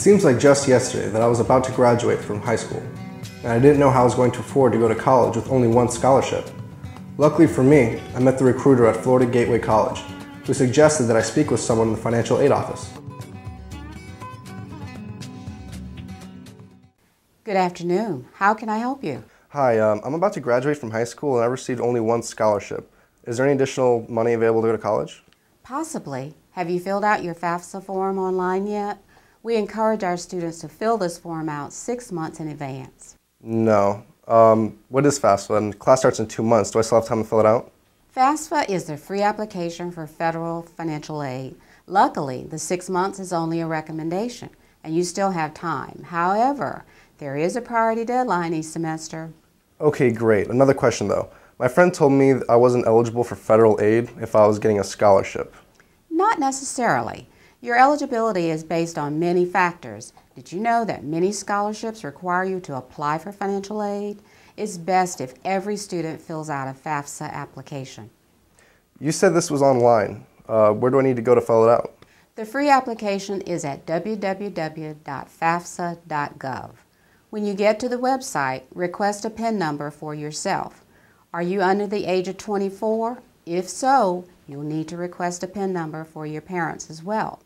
seems like just yesterday that I was about to graduate from high school, and I didn't know how I was going to afford to go to college with only one scholarship. Luckily for me, I met the recruiter at Florida Gateway College, who suggested that I speak with someone in the financial aid office. Good afternoon. How can I help you? Hi, I'm about to graduate from high school and I received only one scholarship. Is there any additional money available to go to college? Possibly. Have you filled out your FAFSA form online yet? We encourage our students to fill this form out 6 months in advance. No. What is FAFSA? And class starts in 2 months. Do I still have time to fill it out? FAFSA is the free application for federal financial aid. Luckily, the 6 months is only a recommendation, and you still have time. However, there is a priority deadline each semester. Okay, great. Another question though. My friend told me I wasn't eligible for federal aid if I was getting a scholarship. Not necessarily. Your eligibility is based on many factors. Did you know that many scholarships require you to apply for financial aid? It's best if every student fills out a FAFSA application. You said this was online. Where do I need to go to fill it out? The free application is at www.fafsa.gov. When you get to the website, request a PIN number for yourself. Are you under the age of 24? If so, you'll need to request a PIN number for your parents as well.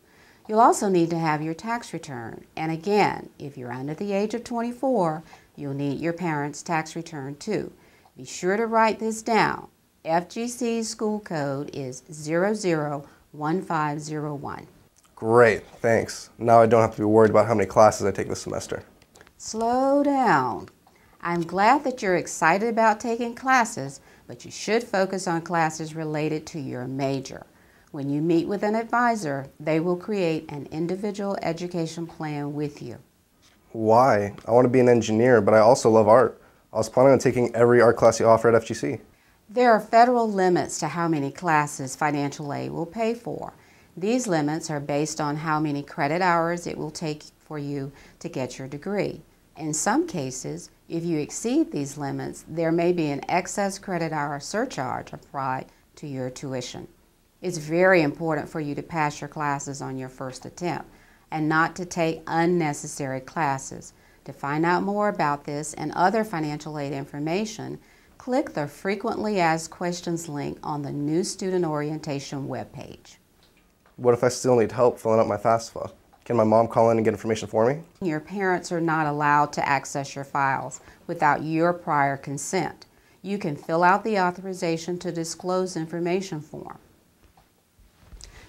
You'll also need to have your tax return. And again, if you're under the age of 24, you'll need your parents' tax return too. Be sure to write this down. FGC's school code is 001501. Great, thanks. Now I don't have to be worried about how many classes I take this semester. Slow down. I'm glad that you're excited about taking classes, but you should focus on classes related to your major. When you meet with an advisor, they will create an individual education plan with you. Why? I want to be an engineer, but I also love art. I was planning on taking every art class you offer at FGC. There are federal limits to how many classes financial aid will pay for. These limits are based on how many credit hours it will take for you to get your degree. In some cases, if you exceed these limits, there may be an excess credit hour surcharge applied to your tuition. It's very important for you to pass your classes on your first attempt and not to take unnecessary classes. To find out more about this and other financial aid information, click the Frequently Asked Questions link on the new Student Orientation webpage. What if I still need help filling out my FAFSA? Can my mom call in and get information for me? Your parents are not allowed to access your files without your prior consent. You can fill out the authorization to disclose information form.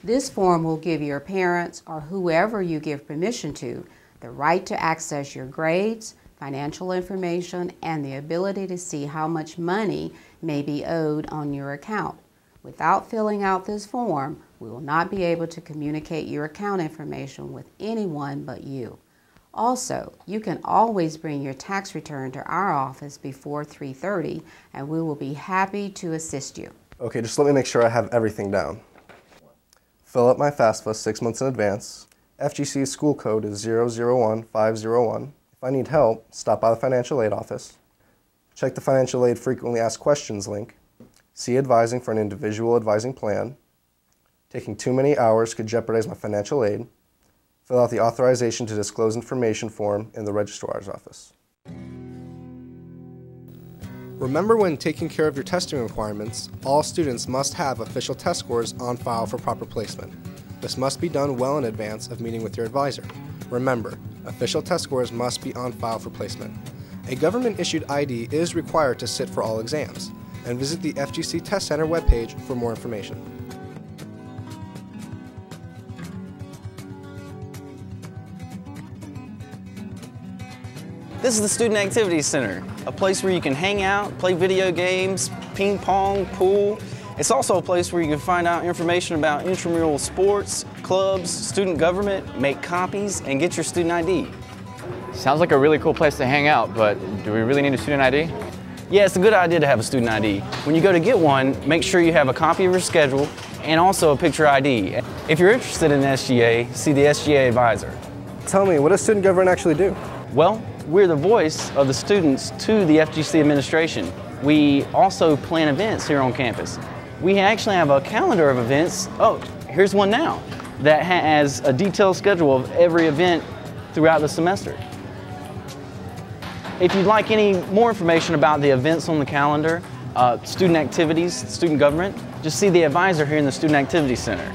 This form will give your parents or whoever you give permission to the right to access your grades, financial information, and the ability to see how much money may be owed on your account. Without filling out this form, we will not be able to communicate your account information with anyone but you. Also, you can always bring your tax return to our office before 3:30 and we will be happy to assist you. Okay, just let me make sure I have everything down. Fill out my FAFSA 6 months in advance. FGC's school code is 001501. If I need help, stop by the financial aid office. Check the financial aid frequently asked questions link. See advising for an individual advising plan. Taking too many hours could jeopardize my financial aid. Fill out the authorization to disclose information form in the registrar's office. Remember, when taking care of your testing requirements, all students must have official test scores on file for proper placement. This must be done well in advance of meeting with your advisor. Remember, official test scores must be on file for placement. A government-issued ID is required to sit for all exams, and visit the FGC Test Center webpage for more information. This is the Student Activities Center, a place where you can hang out, play video games, ping pong, pool. It's also a place where you can find out information about intramural sports, clubs, student government, make copies, and get your student ID. Sounds like a really cool place to hang out, but do we really need a student ID? Yeah, it's a good idea to have a student ID. When you go to get one, make sure you have a copy of your schedule and also a picture ID. If you're interested in SGA, see the SGA advisor. Tell me, what does student government actually do? Well, we're the voice of the students to the FGC administration. We also plan events here on campus. We actually have a calendar of events. Oh, here's one now that has a detailed schedule of every event throughout the semester. If you'd like any more information about the events on the calendar, student activities, student government, just see the advisor here in the Student Activity Center.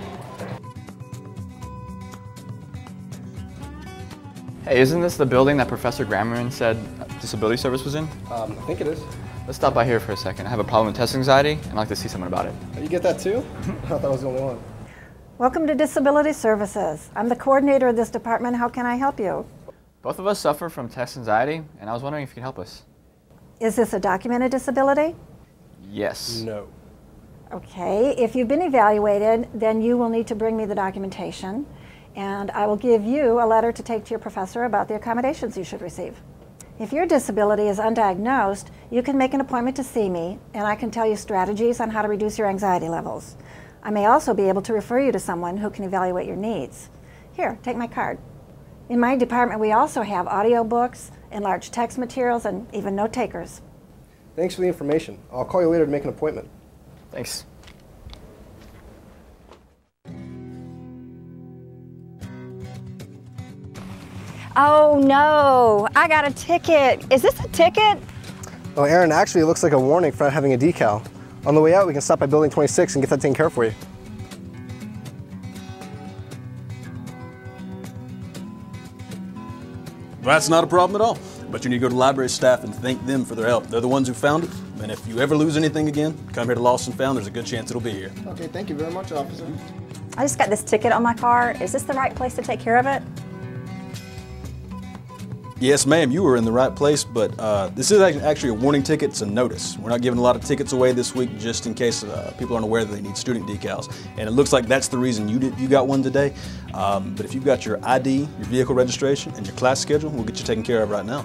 Hey, isn't this the building that Professor Grammerin said disability service was in? I think it is. Let's stop by here for a second. I have a problem with test anxiety, and I'd like to see someone about it. You get that too? I thought I was the only one. Welcome to Disability Services. I'm the coordinator of this department. How can I help you? Both of us suffer from test anxiety, and I was wondering if you could help us. Is this a documented disability? Yes. No. Okay, if you've been evaluated, then you will need to bring me the documentation, and I will give you a letter to take to your professor about the accommodations you should receive. If your disability is undiagnosed, you can make an appointment to see me, and I can tell you strategies on how to reduce your anxiety levels. I may also be able to refer you to someone who can evaluate your needs. Here, take my card. In my department, we also have audiobooks, enlarged text materials, and even note takers. Thanks for the information. I'll call you later to make an appointment. Thanks. Oh no, I got a ticket. Is this a ticket? Oh, Aaron, actually it looks like a warning for not having a decal. On the way out, we can stop by Building 26 and get that taken care of for you. That's not a problem at all. But you need to go to library staff and thank them for their help. They're the ones who found it. And if you ever lose anything again, come here to Lost and Found. There's a good chance it'll be here. Okay, thank you very much, officer. I just got this ticket on my car. Is this the right place to take care of it? Yes, ma'am, you were in the right place, but this is actually a warning ticket. It's a notice. We're not giving a lot of tickets away this week just in case people aren't aware that they need student decals. And it looks like that's the reason you got one today. But if you've got your ID, your vehicle registration, and your class schedule, we'll get you taken care of right now.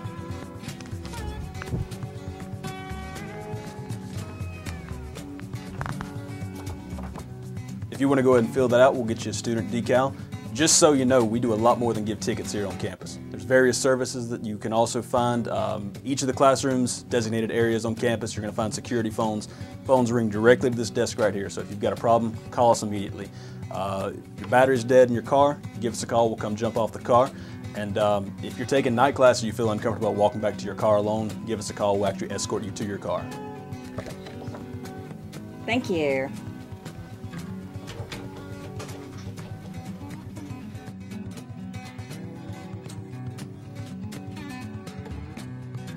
If you want to go ahead and fill that out, we'll get you a student decal. Just so you know, we do a lot more than give tickets here on campus. There's various services that you can also find. Each of the classrooms, designated areas on campus, you're going to find security phones. Phones ring directly to this desk right here, so if you've got a problem, call us immediately. If your battery's dead in your car, give us a call, we'll come jump off the car. And if you're taking night classes, you feel uncomfortable walking back to your car alone, give us a call, we'll actually escort you to your car. Thank you.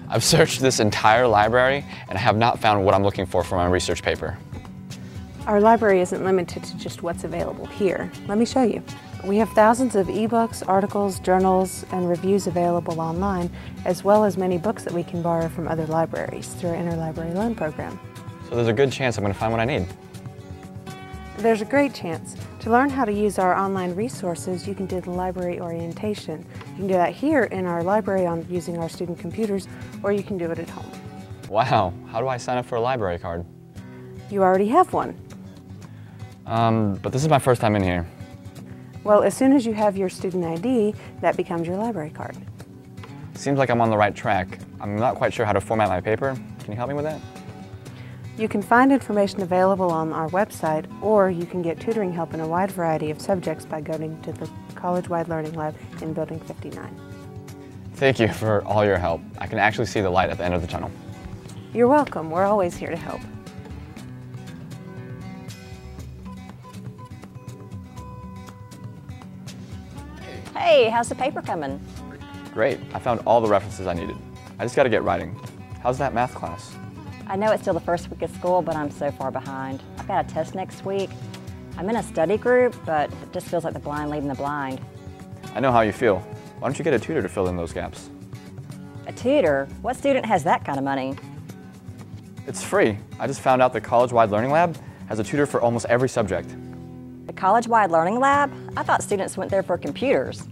I've searched this entire library and I have not found what I'm looking for my research paper. Our library isn't limited to just what's available here. Let me show you. We have thousands of ebooks, articles, journals, and reviews available online, as well as many books that we can borrow from other libraries through our interlibrary loan program. So there's a good chance I'm going to find what I need. There's a great chance. To learn how to use our online resources, you can do the library orientation. You can do that here in our library using our student computers, or you can do it at home. Wow, how do I sign up for a library card? You already have one. But this is my first time in here. Well, as soon as you have your student ID, that becomes your library card. Seems like I'm on the right track. I'm not quite sure how to format my paper. Can you help me with that? You can find information available on our website, or you can get tutoring help in a wide variety of subjects by going to the College-Wide Learning Lab in Building 59. Thank you for all your help. I can actually see the light at the end of the tunnel. You're welcome. We're always here to help. Hey, how's the paper coming? Great, I found all the references I needed. I just got to get writing. How's that math class? I know it's still the first week of school, but I'm so far behind. I've got a test next week. I'm in a study group, but it just feels like the blind leading the blind. I know how you feel. Why don't you get a tutor to fill in those gaps? A tutor? What student has that kind of money? It's free. I just found out the College-Wide Learning Lab has a tutor for almost every subject. The College-Wide Learning Lab? I thought students went there for computers.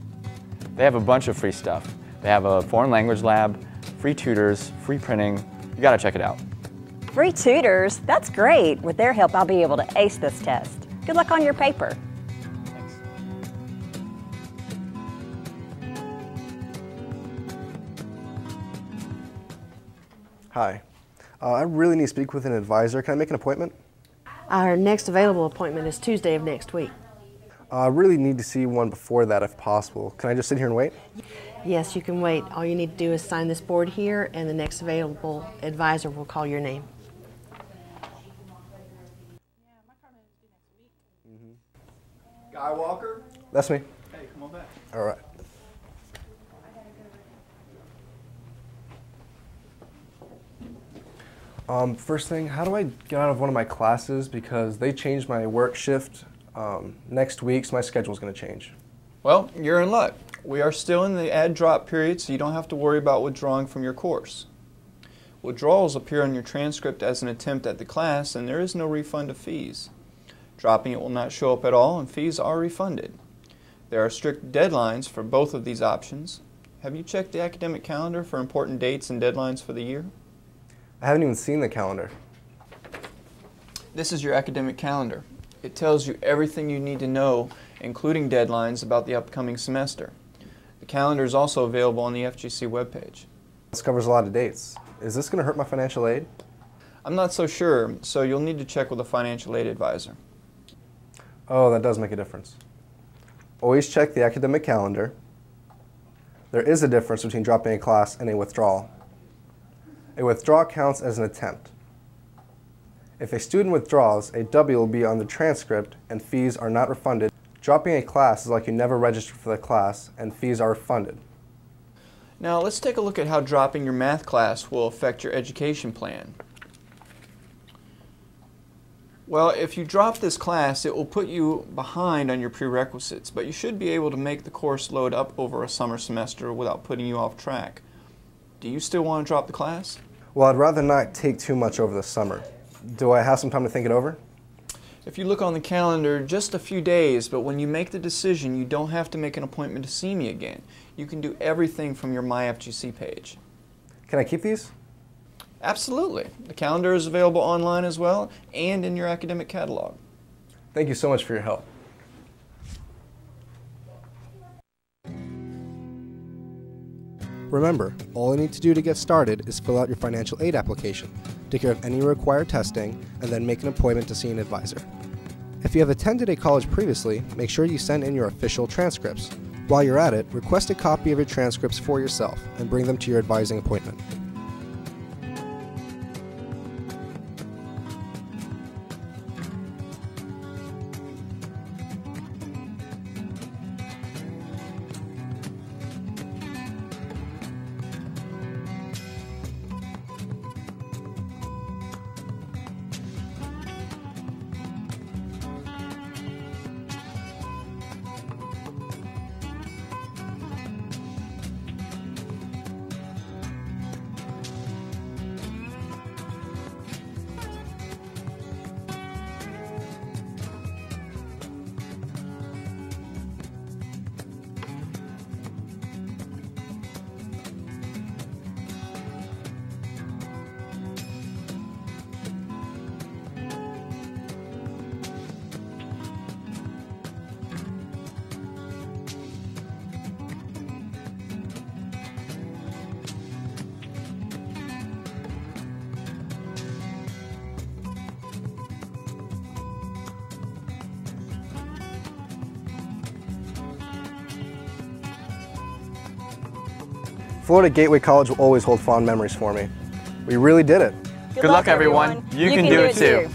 They have a bunch of free stuff. They have a foreign language lab, free tutors, free printing. You gotta check it out. Free tutors? That's great. With their help, I'll be able to ace this test. Good luck on your paper. Thanks. Hi. I really need to speak with an advisor. Can I make an appointment? Our next available appointment is Tuesday of next week. I really need to see one before that if possible. Can I just sit here and wait? Yes, you can wait. All you need to do is sign this board here, and the next available advisor will call your name. Guy Walker? That's me. Hey, come on back. All right. First thing, how do I get out of one of my classes? Because they changed my work shift next week, so my schedule's going to change. Well, you're in luck. We are still in the add drop period, so you don't have to worry about withdrawing from your course. Withdrawals appear on your transcript as an attempt at the class, and there is no refund of fees. Dropping it will not show up at all, and fees are refunded. There are strict deadlines for both of these options. Have you checked the academic calendar for important dates and deadlines for the year? I haven't even seen the calendar. This is your academic calendar. It tells you everything you need to know, including deadlines about the upcoming semester. The calendar is also available on the FGC webpage. This covers a lot of dates. Is this going to hurt my financial aid? I'm not so sure, so you'll need to check with a financial aid advisor. Oh, that does make a difference. Always check the academic calendar. There is a difference between dropping a class and a withdrawal. A withdrawal counts as an attempt. If a student withdraws, a W will be on the transcript and fees are not refunded. Dropping a class is like you never registered for the class and fees are refunded. Now let's take a look at how dropping your math class will affect your education plan. Well, if you drop this class, it will put you behind on your prerequisites, but you should be able to make the course load up over a summer semester without putting you off track. Do you still want to drop the class? Well, I'd rather not take too much over the summer. Do I have some time to think it over? If you look on the calendar, just a few days, but when you make the decision, you don't have to make an appointment to see me again. You can do everything from your MyFGC page. Can I keep these? Absolutely. The calendar is available online as well and in your academic catalog. Thank you so much for your help. Remember, all you need to do to get started is fill out your financial aid application, take care of any required testing, and then make an appointment to see an advisor. If you have attended a college previously, make sure you send in your official transcripts. While you're at it, request a copy of your transcripts for yourself and bring them to your advising appointment. Florida Gateway College will always hold fond memories for me. We really did it. Good luck, everyone. You can do it too.